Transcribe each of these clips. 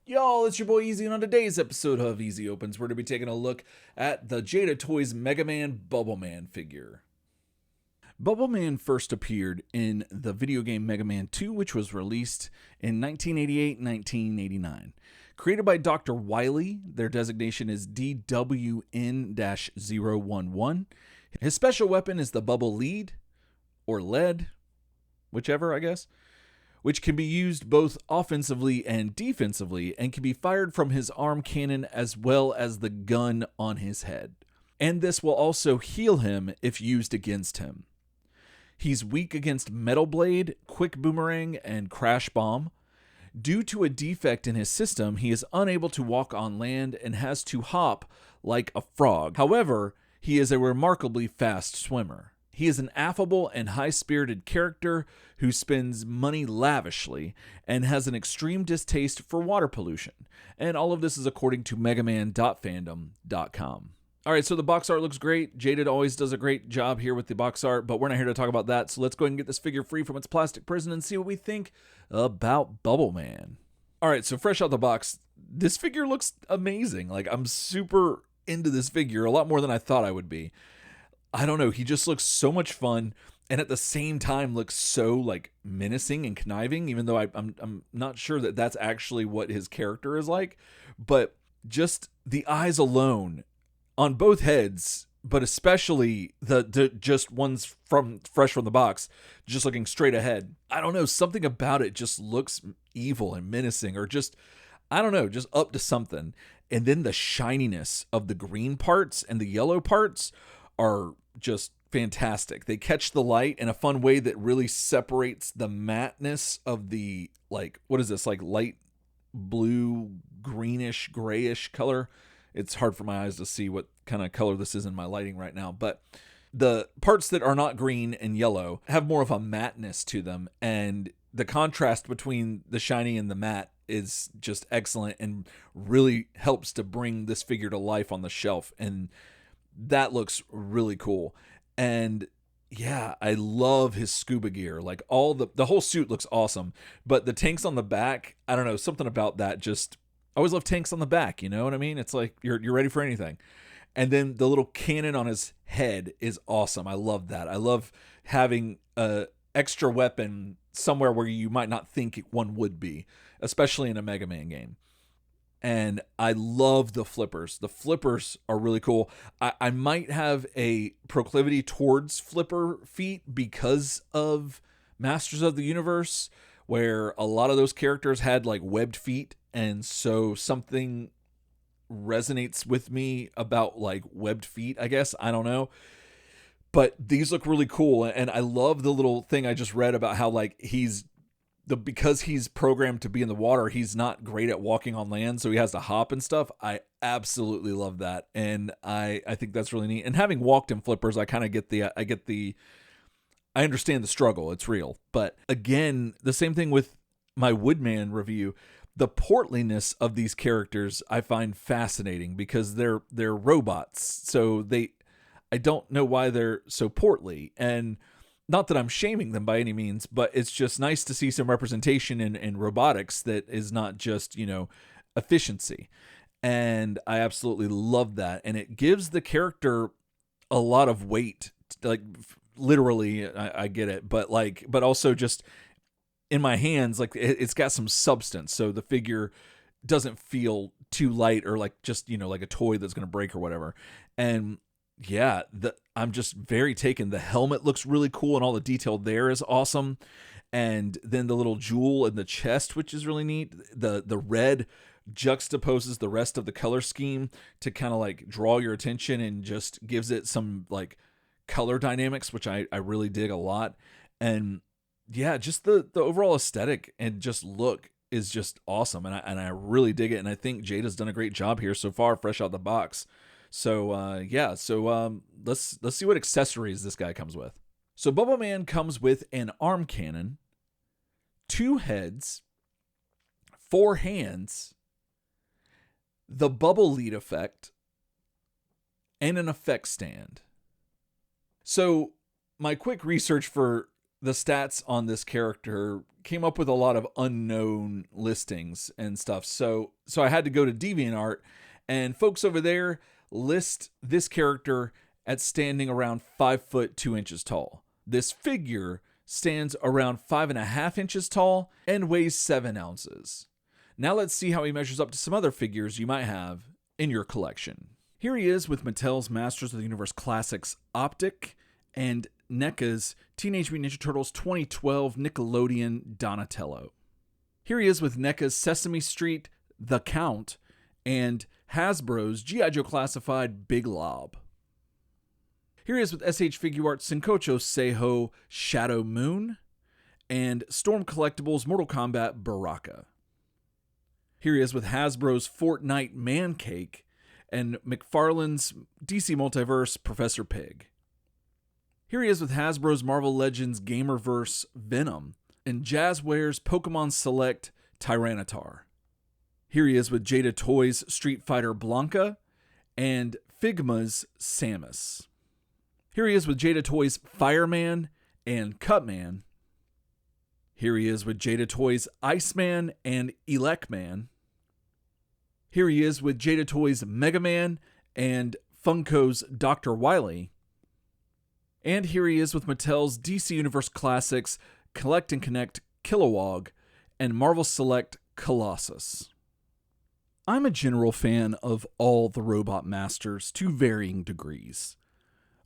Y'all, it's your boy Easy, and on today's episode of Easy Opens, we're going to be taking a look at the Jada Toys Mega Man Bubble Man figure. Bubble Man first appeared in the video game Mega Man 2, which was released in 1988-1989. Created by Dr. Wily, their designation is DWN-011. His special weapon is the Bubble Lead, or Lead, whichever, I guess, which can be used both offensively and defensively and can be fired from his arm cannon as well as the gun on his head. And this will also heal him if used against him. He's weak against Metal Blade, Quick Boomerang, and Crash Bomb. Due to a defect in his system, he is unable to walk on land and has to hop like a frog. However, he is a remarkably fast swimmer. He is an affable and high-spirited character who spends money lavishly and has an extreme distaste for water pollution. And all of this is according to megaman.fandom.com. All right, so the box art looks great. Jada always does a great job here with the box art, but we're not here to talk about that. So let's go ahead and get this figure free from its plastic prison and see what we think about Bubble Man. All right, so fresh out the box, this figure looks amazing. Like, I'm super into this figure, a lot more than I thought I would be. I don't know, he just looks so much fun, and at the same time looks so like menacing and conniving, even though I'm not sure that that's actually what his character is like. But just the eyes alone on both heads, but especially the just ones from fresh from the box, just looking straight ahead. I don't know, something about it just looks evil and menacing, or just, I don't know, just up to something. And then the shininess of the green parts and the yellow parts are just fantastic. They catch the light in a fun way that really separates the mateness of the, like, what is this, like light blue, greenish, grayish color. It's hard for my eyes to see what kind of color this is in my lighting right now, but the parts that are not green and yellow have more of a mateness to them, and the contrast between the shiny and the matte is just excellent and really helps to bring this figure to life on the shelf. And that looks really cool. And yeah, I love his scuba gear. Like, all the whole suit looks awesome, but the tanks on the back, I don't know, something about that just, I always love tanks on the back, you know what I mean? It's like you're ready for anything. And then the little cannon on his head is awesome. I love that. I love having a extra weapon somewhere where you might not think one would be, especially in a Mega Man game. And I love the flippers. The flippers are really cool. I might have a proclivity towards flipper feet because of Masters of the Universe, where a lot of those characters had like webbed feet. And so something resonates with me about like webbed feet, I guess. I don't know. But these look really cool. And I love the little thing I just read about how like because he's programmed to be in the water, he's not great at walking on land, so he has to hop and stuff. I absolutely love that, and I think that's really neat. And having walked in flippers, I kind of get I understand the struggle. It's real. But again, the same thing with my Woodman review. The portliness of these characters I find fascinating because they're robots, so I don't know why they're so portly. And not that I'm shaming them by any means, but it's just nice to see some representation in robotics that is not just, efficiency. And I absolutely love that. And it gives the character a lot of weight, like literally, I get it, but also just in my hands, like it's got some substance. So the figure doesn't feel too light or like just, like a toy that's going to break or whatever. And yeah, I'm just very taken. The helmet looks really cool, and all the detail there is awesome. And then the little jewel in the chest, which is really neat. The red juxtaposes the rest of the color scheme to kind of like draw your attention and just gives it some like color dynamics, which I really dig a lot. And yeah, just the overall aesthetic and just look is just awesome. And I really dig it. And I think Jada's done a great job here so far, fresh out the box. So, let's see what accessories this guy comes with. So Bubble Man comes with an arm cannon, 2 heads, 4 hands, the bubble lead effect, and an effect stand. So my quick research for the stats on this character came up with a lot of unknown listings and stuff. So I had to go to DeviantArt, and folks over there list this character at standing around 5 foot 2 inches tall. This figure stands around 5.5 inches tall and weighs 7 ounces. Now let's see how he measures up to some other figures you might have in your collection. Here he is with Mattel's Masters of the Universe Classics Optic and NECA's Teenage Mutant Ninja Turtles 2012 Nickelodeon Donatello. Here he is with NECA's Sesame Street The Count and Hasbro's G.I. Joe Classified Big Lob. Here he is with SH Figuarts Senkocho Seiho Shadow Moon and Storm Collectibles Mortal Kombat Baraka. Here he is with Hasbro's Fortnite Man Cake and McFarlane's DC Multiverse Professor Pig. Here he is with Hasbro's Marvel Legends Gamerverse Venom and Jazzware's Pokemon Select Tyranitar. Here he is with Jada Toys Street Fighter Blanca and Figma's Samus. Here he is with Jada Toys Fireman and Cutman. Here he is with Jada Toys Iceman and Elecman. Here he is with Jada Toys Mega Man and Funko's Dr. Wily. And here he is with Mattel's DC Universe Classics Collect and Connect Kilowog and Marvel Select Colossus. I'm a general fan of all the Robot Masters to varying degrees.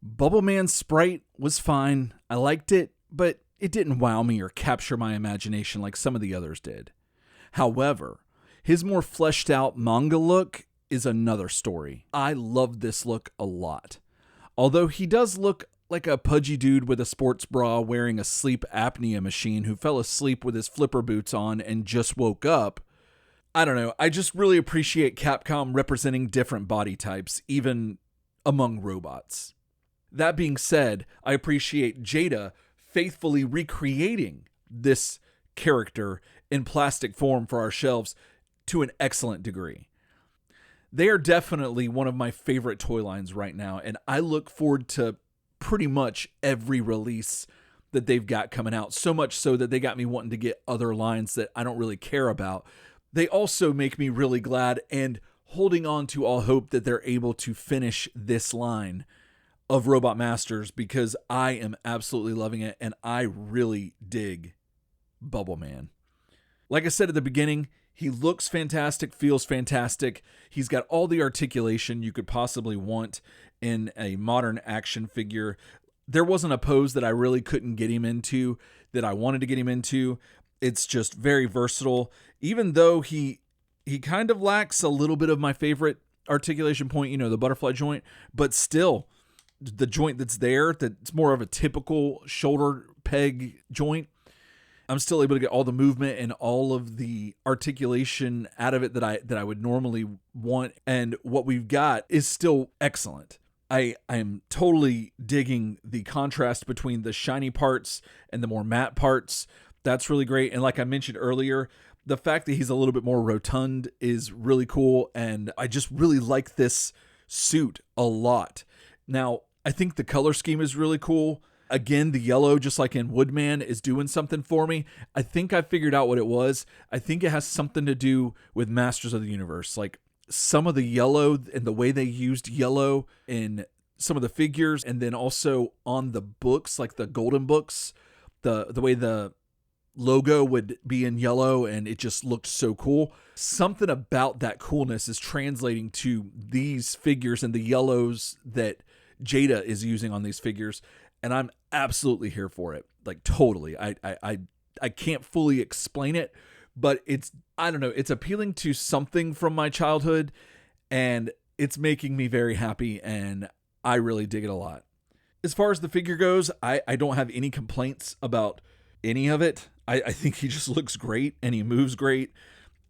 Bubbleman's sprite was fine, I liked it, but it didn't wow me or capture my imagination like some of the others did. However, his more fleshed out manga look is another story. I love this look a lot. Although he does look like a pudgy dude with a sports bra wearing a sleep apnea machine who fell asleep with his flipper boots on and just woke up, I don't know, I just really appreciate Capcom representing different body types, even among robots. That being said, I appreciate Jada faithfully recreating this character in plastic form for our shelves to an excellent degree. They are definitely one of my favorite toy lines right now, and I look forward to pretty much every release that they've got coming out, so much so that they got me wanting to get other lines that I don't really care about. They also make me really glad and holding on to all hope that they're able to finish this line of Robot Masters, because I am absolutely loving it and I really dig Bubble Man. Like I said at the beginning, he looks fantastic, feels fantastic. He's got all the articulation you could possibly want in a modern action figure. There wasn't a pose that I really couldn't get him into that I wanted to get him into. It's just very versatile, even though he kind of lacks a little bit of my favorite articulation point, the butterfly joint, but still the joint that's there, that's more of a typical shoulder peg joint, I'm still able to get all the movement and all of the articulation out of it that I would normally want. And what we've got is still excellent. I am totally digging the contrast between the shiny parts and the more matte parts. That's really great. And like I mentioned earlier, the fact that he's a little bit more rotund is really cool. And I just really like this suit a lot. Now, I think the color scheme is really cool. Again, the yellow, just like in Woodman, is doing something for me. I think I figured out what it was. I think it has something to do with Masters of the Universe. Like some of the yellow and the way they used yellow in some of the figures, and then also on the books, like the golden books, the way the logo would be in yellow and it just looked so cool. Something about that coolness is translating to these figures and the yellows that Jada is using on these figures. And I'm absolutely here for it. Like totally. I can't fully explain it, but I don't know, it's appealing to something from my childhood and it's making me very happy and I really dig it a lot. As far as the figure goes, I don't have any complaints about any of it. I think he just looks great and he moves great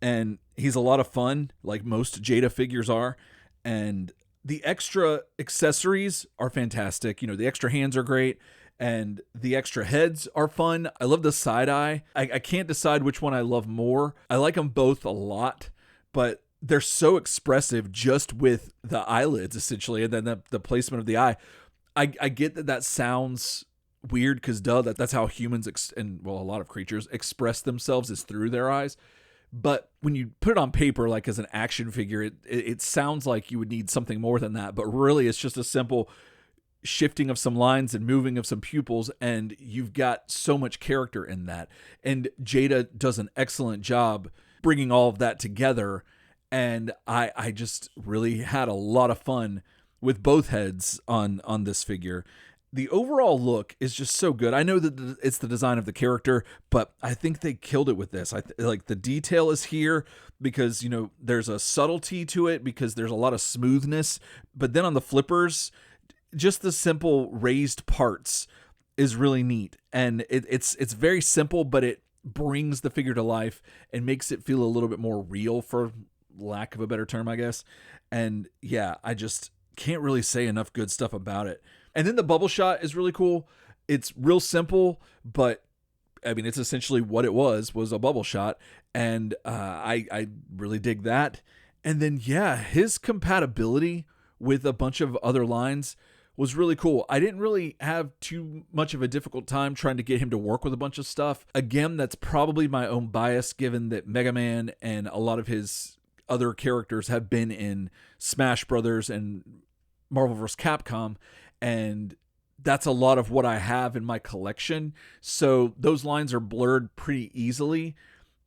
and he's a lot of fun, like most Jada figures are. And the extra accessories are fantastic. The extra hands are great and the extra heads are fun. I love the side eye. I can't decide which one I love more. I like them both a lot, but they're so expressive just with the eyelids essentially, and then the placement of the eye. I get that sounds weird because that's how humans and well, a lot of creatures express themselves is through their eyes. But when you put it on paper, like as an action figure, it sounds like you would need something more than that. But really, it's just a simple shifting of some lines and moving of some pupils, and you've got so much character in that. And Jada does an excellent job bringing all of that together. And I just really had a lot of fun with both heads on this figure. The overall look is just so good. I know that it's the design of the character, but I think they killed it with this. Like the detail is here because, there's a subtlety to it because there's a lot of smoothness. But then on the flippers, just the simple raised parts is really neat. And it's very simple, but it brings the figure to life and makes it feel a little bit more real, for lack of a better term, I guess. And yeah, I just can't really say enough good stuff about it. And then the bubble shot is really cool. It's real simple, but I mean, it's essentially what it was a bubble shot. And I really dig that. And then, yeah, his compatibility with a bunch of other lines was really cool. I didn't really have too much of a difficult time trying to get him to work with a bunch of stuff. Again, that's probably my own bias, given that Mega Man and a lot of his other characters have been in Smash Brothers and Marvel vs. Capcom. And that's a lot of what I have in my collection. So those lines are blurred pretty easily,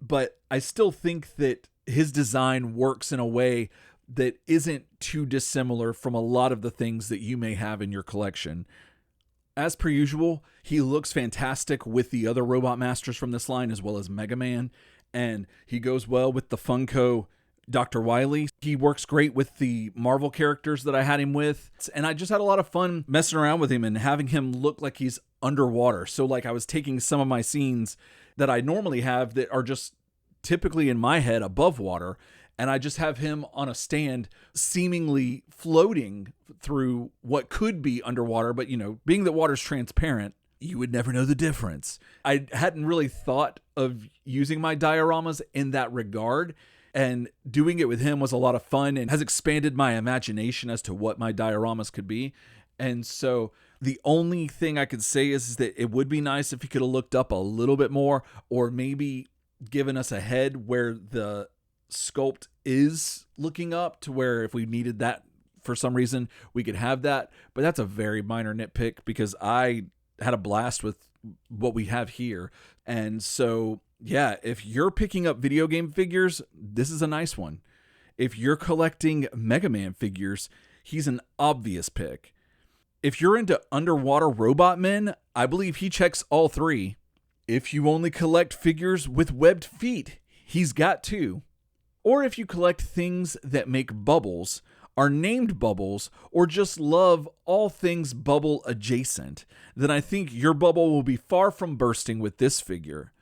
but I still think that his design works in a way that isn't too dissimilar from a lot of the things that you may have in your collection. As per usual, he looks fantastic with the other Robot Masters from this line, as well as Mega Man, and he goes well with the Funko Dr. Wily. He works great with the Marvel characters that I had him with. And I just had a lot of fun messing around with him and having him look like he's underwater. So like I was taking some of my scenes that I normally have that are just typically in my head above water, and I just have him on a stand seemingly floating through what could be underwater. But, being that water's transparent, you would never know the difference. I hadn't really thought of using my dioramas in that regard. And doing it with him was a lot of fun and has expanded my imagination as to what my dioramas could be. And so the only thing I could say is that it would be nice if he could have looked up a little bit more, or maybe given us a head where the sculpt is looking up, to where if we needed that for some reason, we could have that. But that's a very minor nitpick because I had a blast with what we have here. And so yeah, if you're picking up video game figures, this is a nice one. If you're collecting Mega Man figures, he's an obvious pick. If you're into underwater robot men, I believe he checks all three. If you only collect figures with webbed feet, he's got two. Or if you collect things that make bubbles, are named bubbles, or just love all things bubble adjacent, then I think your bubble will be far from bursting with this figure.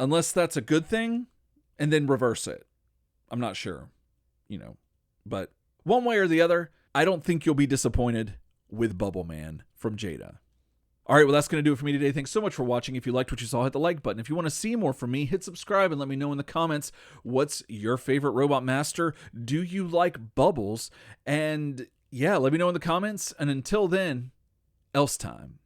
Unless that's a good thing, and then reverse it. I'm not sure, But one way or the other, I don't think you'll be disappointed with Bubble Man from Jada. All right, well, that's going to do it for me today. Thanks so much for watching. If you liked what you saw, hit the like button. If you want to see more from me, hit subscribe and let me know in the comments what's your favorite Robot Master. Do you like Bubbles? And yeah, let me know in the comments. And until then, else time.